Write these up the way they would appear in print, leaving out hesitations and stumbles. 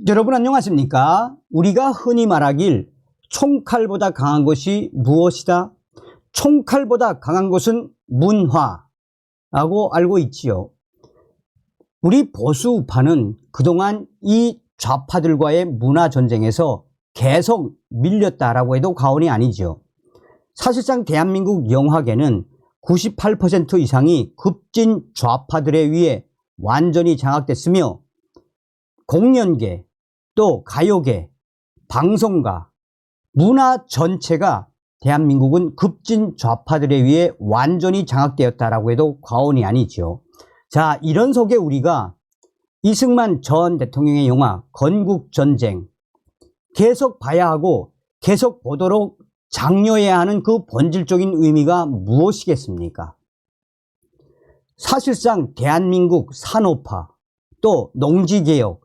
여러분 안녕하십니까? 우리가 흔히 말하길 총칼보다 강한 것이 무엇이다? 총칼보다 강한 것은 문화라고 알고 있지요. 우리 보수 우파는 그동안 이 좌파들과의 문화 전쟁에서 계속 밀렸다라고 해도 과언이 아니죠. 사실상 대한민국 영화계는 98% 이상이 급진 좌파들에 의해 완전히 장악됐으며 공연계, 또 가요계, 방송가, 문화 전체가 대한민국은 급진 좌파들에 의해 완전히 장악되었다라고 해도 과언이 아니죠. 자, 이런 속에 우리가 이승만 전 대통령의 영화 건국전쟁 계속 봐야 하고 계속 보도록 장려해야 하는 그 본질적인 의미가 무엇이겠습니까? 사실상 대한민국 산업화, 또 농지개혁,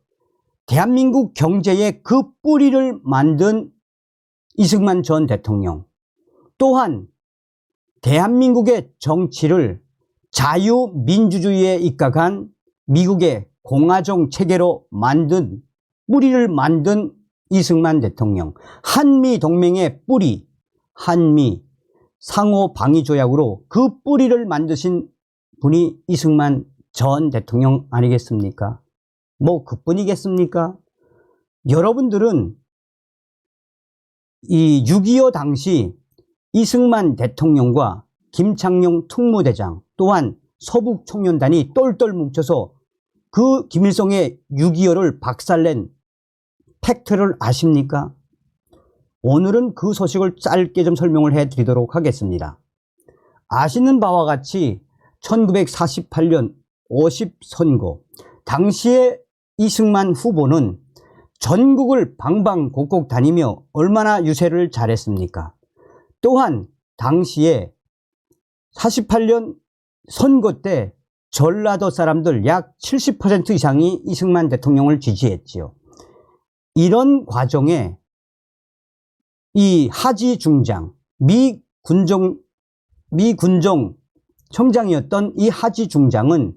대한민국 경제의 그 뿌리를 만든 이승만 전 대통령, 또한 대한민국의 정치를 자유민주주의에 입각한 미국의 공화정 체계로 만든 뿌리를 만든 이승만 대통령, 한미동맹의 뿌리, 한미 상호방위조약으로 그 뿌리를 만드신 분이 이승만 전 대통령 아니겠습니까? 뭐 그뿐이겠습니까? 여러분들은 이 6.25 당시 이승만 대통령과 김창룡 특무대장 또한 서북총연단이 똘똘 뭉쳐서 그 김일성의 6.25를 박살낸 팩트를 아십니까? 오늘은 그 소식을 짧게 좀 설명을 해드리도록 하겠습니다. 아시는 바와 같이 1948년 50선거 당시에 이승만 후보는 전국을 방방곡곡 다니며 얼마나 유세를 잘했습니까? 또한 당시에 48년 선거 때 전라도 사람들 약 70% 이상이 이승만 대통령을 지지했지요. 이런 과정에 이 하지 중장, 미 군정 청장이었던 이 하지 중장은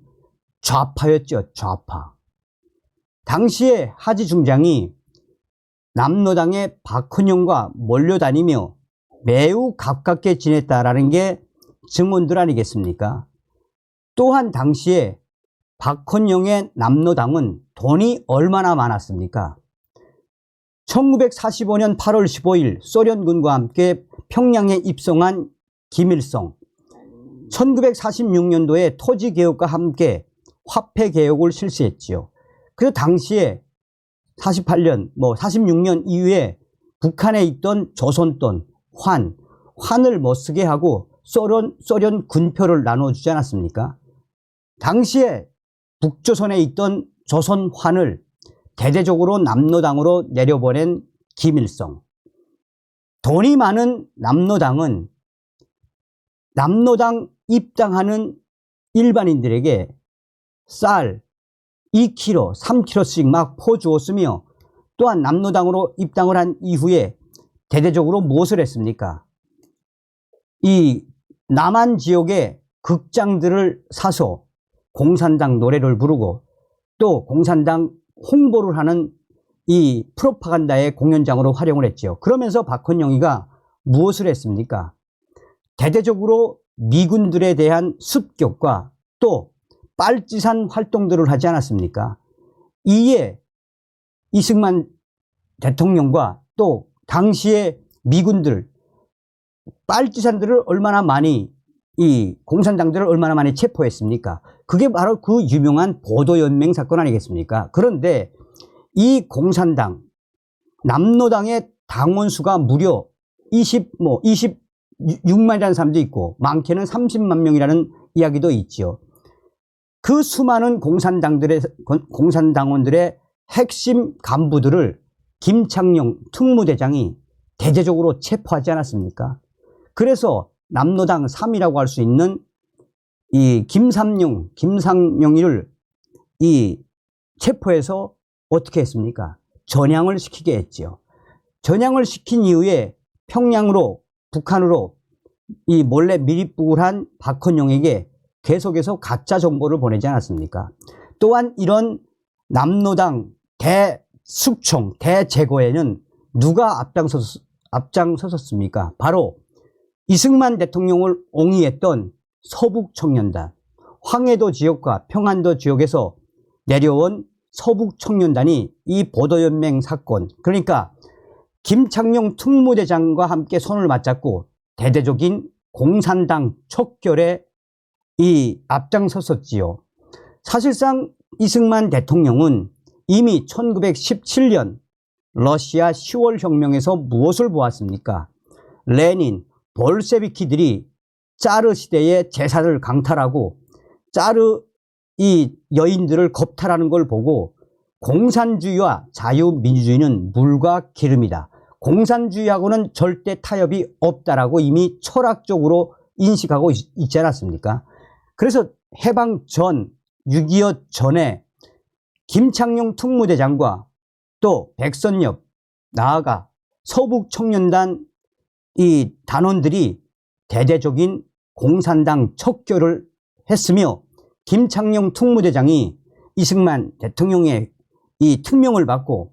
좌파였죠. 좌파. 당시에 하지 중장이 남로당의 박헌영과 몰려다니며 매우 가깝게 지냈다라는 게 증언들 아니겠습니까? 또한 당시에 박헌영의 남로당은 돈이 얼마나 많았습니까? 1945년 8월 15일 소련군과 함께 평양에 입성한 김일성, 1946년도에 토지개혁과 함께 화폐개혁을 실시했지요. 그래서 당시에 48년, 46년 이후에 북한에 있던 조선돈, 환을 못 쓰게 하고 소련 군표를 나눠주지 않았습니까? 당시에 북조선에 있던 조선 환을 대대적으로 남로당으로 내려보낸 김일성. 돈이 많은 남로당은 남로당 입당하는 일반인들에게 쌀 2kg, 3kg씩 막 퍼주었으며 또한 남로당으로 입당을 한 이후에 대대적으로 무엇을 했습니까? 이 남한 지역의 극장들을 사서 공산당 노래를 부르고 또 공산당 홍보를 하는 이 프로파간다의 공연장으로 활용을 했죠. 그러면서 박헌영이가 무엇을 했습니까? 대대적으로 미군들에 대한 습격과 또 빨치산 활동들을 하지 않았습니까? 이에 이승만 대통령과 또 당시의 미군들, 빨치산들을 얼마나 많이, 이 공산당들을 얼마나 많이 체포했습니까? 그게 바로 그 유명한 보도연맹 사건 아니겠습니까? 그런데 이 공산당, 남로당의 당원 수가 무려 26만이라는 사람도 있고 많게는 30만 명이라는 이야기도 있죠. 그 수많은 공산당원들의 핵심 간부들을 김창룡 특무대장이 대대적으로 체포하지 않았습니까? 그래서 남로당 3이라고 할 수 있는 이 김상용이를 이 체포해서 어떻게 했습니까? 전향을 시키게 했죠. 전향을 시킨 이후에 평양으로, 북한으로 이 몰래 미립국을 한 박헌영에게 계속해서 가짜 정보를 보내지 않았습니까? 또한 이런 남로당 숙청, 대제거에는 누가 앞장섰습니까? 바로 이승만 대통령을 옹이했던 서북청년단, 황해도 지역과 평안도 지역에서 내려온 서북청년단이 이 보도연맹 사건, 그러니까 김창룡 특무대장과 함께 손을 맞잡고 대대적인 공산당 척결에 앞장섰었지요. 사실상 이승만 대통령은 이미 1917년 러시아 10월 혁명에서 무엇을 보았습니까? 레닌, 볼셰비키들이 짜르 시대의 제사를 강탈하고 짜르 이 여인들을 겁탈하는 걸 보고 공산주의와 자유민주주의는 물과 기름이다. 공산주의하고는 절대 타협이 없다라고 이미 철학적으로 인식하고 있지 않았습니까? 그래서 해방 전, 6.25 전에 김창룡 특무대장과 또 백선엽, 나아가 서북청년단 이 단원들이 대대적인 공산당 척결을 했으며 김창룡 특무대장이 이승만 대통령의 이 특명을 받고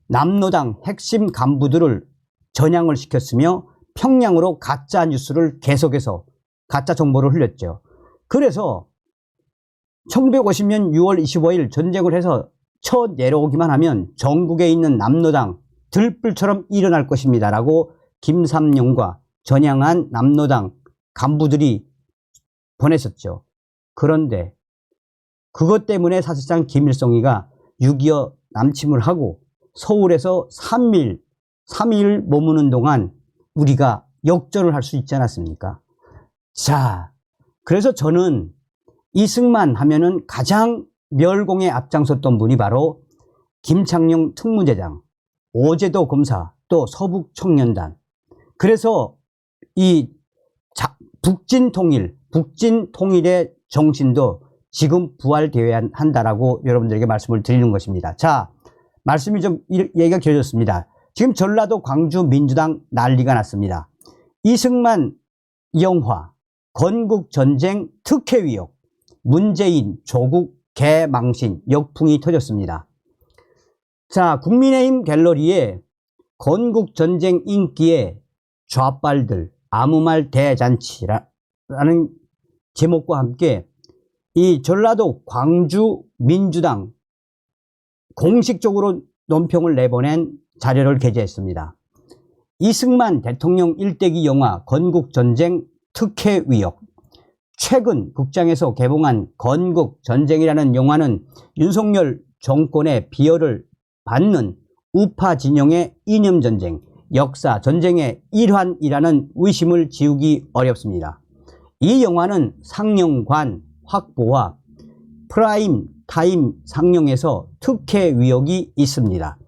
남로당 핵심 간부들을 전향을 시켰으며 평양으로 가짜 뉴스를 계속해서 가짜 정보를 흘렸죠. 그래서 1950년 6월 25일 전쟁을 해서 쳐 내려오기만 하면 전국에 있는 남로당 들불처럼 일어날 것입니다 라고 김삼룡과 전향한 남로당 간부들이 보냈었죠. 그런데 그것 때문에 사실상 김일성이가 6.25 남침을 하고 서울에서 3일 머무는 동안 우리가 역전을 할 수 있지 않았습니까? 자, 그래서 저는 이승만 하면은 가장 멸공에 앞장섰던 분이 바로 김창룡 특무대장, 오제도 검사, 또 서북청년단. 그래서 이 북진 통일의 정신도 지금 부활되어야 한다라고 여러분들에게 말씀을 드리는 것입니다. 자, 말씀이 좀 얘기가 길어졌습니다. 지금 전라도 광주 민주당 난리가 났습니다. 이승만 영화, 건국전쟁 특혜 의혹, 문재인, 조국 개망신, 역풍이 터졌습니다. 자, 국민의힘 갤러리에 건국전쟁 인기의 좌빨들, 아무 말 대잔치라는 제목과 함께 이 전라도 광주 민주당 공식적으로 논평을 내보낸 자료를 게재했습니다. 이승만 대통령 일대기 영화 건국전쟁 특혜 의혹. 최근 극장에서 개봉한 건국전쟁이라는 영화는 윤석열 정권의 비열을 받는 우파 진영의 이념전쟁, 역사 전쟁의 일환이라는 의심을 지우기 어렵습니다. 이 영화는 상영관 확보와 프라임 타임 상영에서 특혜 의혹이 있습니다.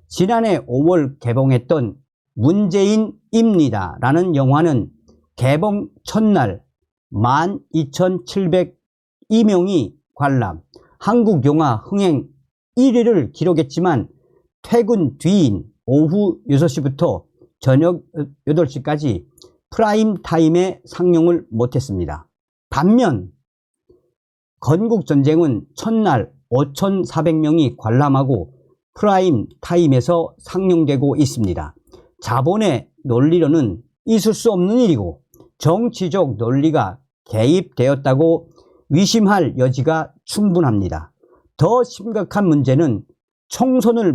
지난해 5월 개봉했던 문재인입니다 라는 영화는 개봉 첫날 12,702명이 관람, 한국영화 흥행 1위를 기록했지만 퇴근 뒤인 오후 6시부터 저녁 8시까지 프라임 타임에 상영을 못했습니다. 반면 건국전쟁은 첫날 5,400명이 관람하고 프라임 타임에서 상영되고 있습니다. 자본의 논리로는 있을 수 없는 일이고 정치적 논리가 개입되었다고 의심할 여지가 충분합니다. 더 심각한 문제는 총선을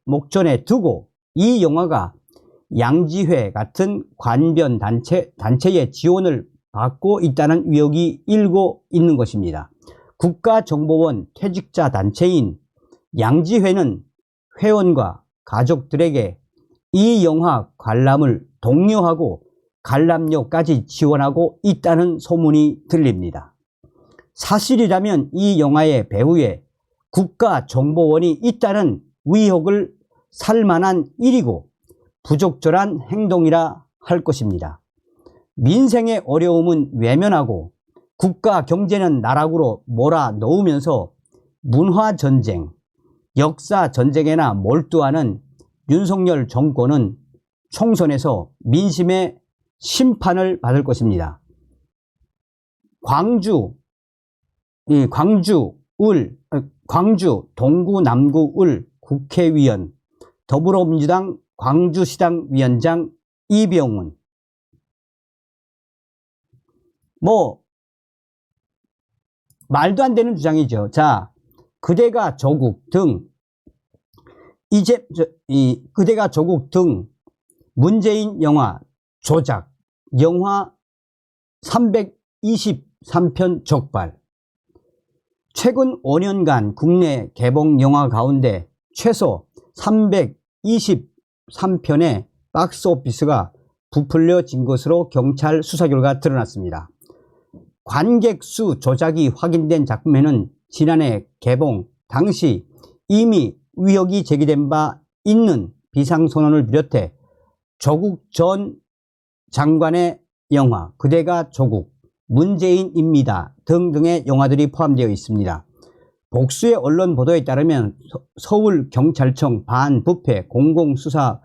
목전에 두고 이 영화가 양지회 같은 관변 단체의 지원을 받고 있다는 의혹이 일고 있는 것입니다. 국가정보원 퇴직자 단체인 양지회는 회원과 가족들에게 이 영화 관람을 독려하고 관람료까지 지원하고 있다는 소문이 들립니다. 사실이라면 이 영화의 배후에 국가정보원이 있다는 의혹을 살만한 일이고 부적절한 행동이라 할 것입니다. 민생의 어려움은 외면하고 국가 경제는 나락으로 몰아넣으면서 문화전쟁, 역사전쟁에나 몰두하는 윤석열 정권은 총선에서 민심의 심판을 받을 것입니다. 광주, 동구, 남구, 을 국회의원, 더불어민주당 광주시당 위원장 이병훈. 말도 안 되는 주장이죠. 자, 그대가 조국 등 그대가 조국 등 문재인 영화 조작, 영화 323편 적발. 최근 5년간 국내 개봉 영화 가운데 최소 323편의 박스오피스가 부풀려진 것으로 경찰 수사 결과 드러났습니다. 관객 수 조작이 확인된 작품에는 지난해 개봉 당시 이미 의혹이 제기된 바 있는 비상선언을 비롯해 조국 전 장관의 영화 그대가 조국, 문재인입니다 등등의 영화들이 포함되어 있습니다. 복수의 언론 보도에 따르면 서울경찰청 반부패 공공수사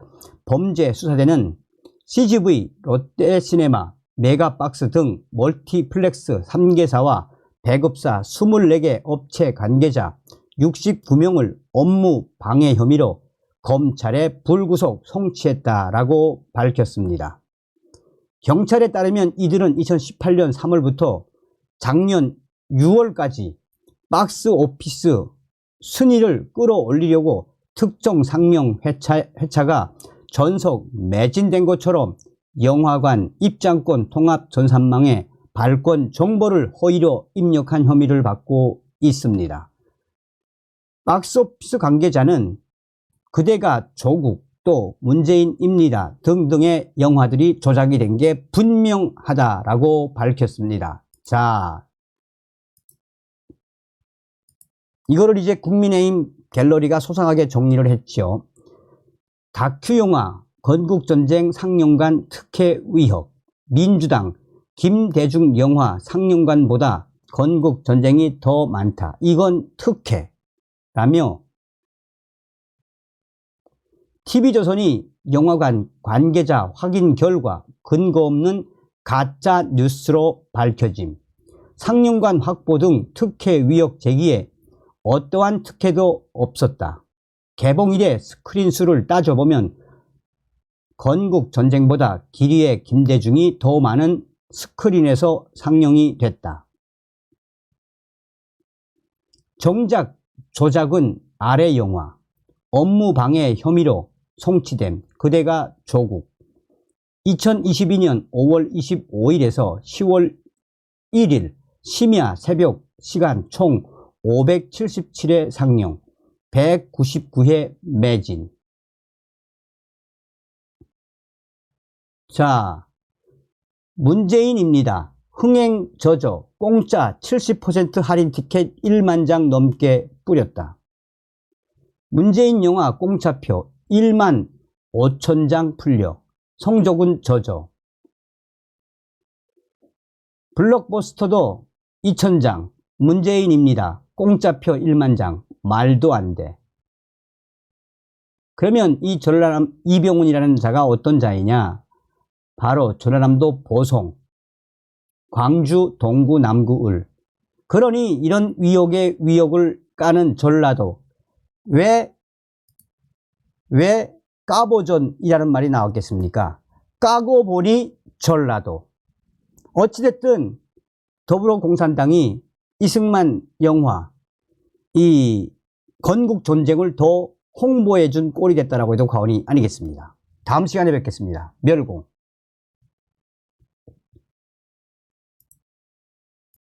범죄수사대는 CGV, 롯데시네마, 메가박스 등 멀티플렉스 3개사와 배급사 24개 업체 관계자 69명을 업무 방해 혐의로 검찰에 불구속 송치했다라고 밝혔습니다. 경찰에 따르면 이들은 2018년 3월부터 작년 6월까지 박스 오피스 순위를 끌어올리려고 특정 상영 회차가 전속 매진된 것처럼 영화관 입장권 통합 전산망에 발권 정보를 허위로 입력한 혐의를 받고 있습니다. 박스오피스 관계자는 그대가 조국 또 문재인입니다 등등의 영화들이 조작이 된 게 분명하다라고 밝혔습니다. 자, 이거를 이제 국민의힘 갤러리가 소상하게 정리를 했죠. 다큐영화 건국전쟁 상영관 특혜 의혹, 민주당 김대중 영화 상영관보다 건국전쟁이 더 많다. 이건 특혜라며 TV조선이 영화관 관계자 확인 결과 근거 없는 가짜 뉴스로 밝혀짐. 상영관 확보 등 특혜 의혹 제기에 어떠한 특혜도 없었다. 개봉 이래 스크린 수를 따져보면 건국전쟁보다 길이의 김대중이 더 많은 스크린에서 상영이 됐다. 정작 조작은 아래 영화 업무방해 혐의로 송치됨 그대가 조국 2022년 5월 25일에서 10월 1일 심야 새벽 시간 총 577회 상영 199회 매진. 자, 문재인입니다. 흥행 저저 공짜 70% 할인 티켓 1만 장 넘게 뿌렸다. 문재인 영화 공짜표 1만 5천 장 풀려 성적은 저저. 블록버스터도 2,000장 문재인입니다. 공짜표 1만 장 말도 안 돼. 그러면 이 전라남 이병훈이라는 자가 어떤 자이냐? 바로 전라남도 보송, 광주, 동구, 남구, 을. 그러니 이런 위혹에 위혹을 까는 전라도 왜 까보전이라는 말이 나왔겠습니까? 까고 보니 전라도. 어찌됐든 더불어공산당이 이승만 영화 이 건국전쟁을 더 홍보해준 꼴이 됐다라고 해도 과언이 아니겠습니다. 다음 시간에 뵙겠습니다. 멸공.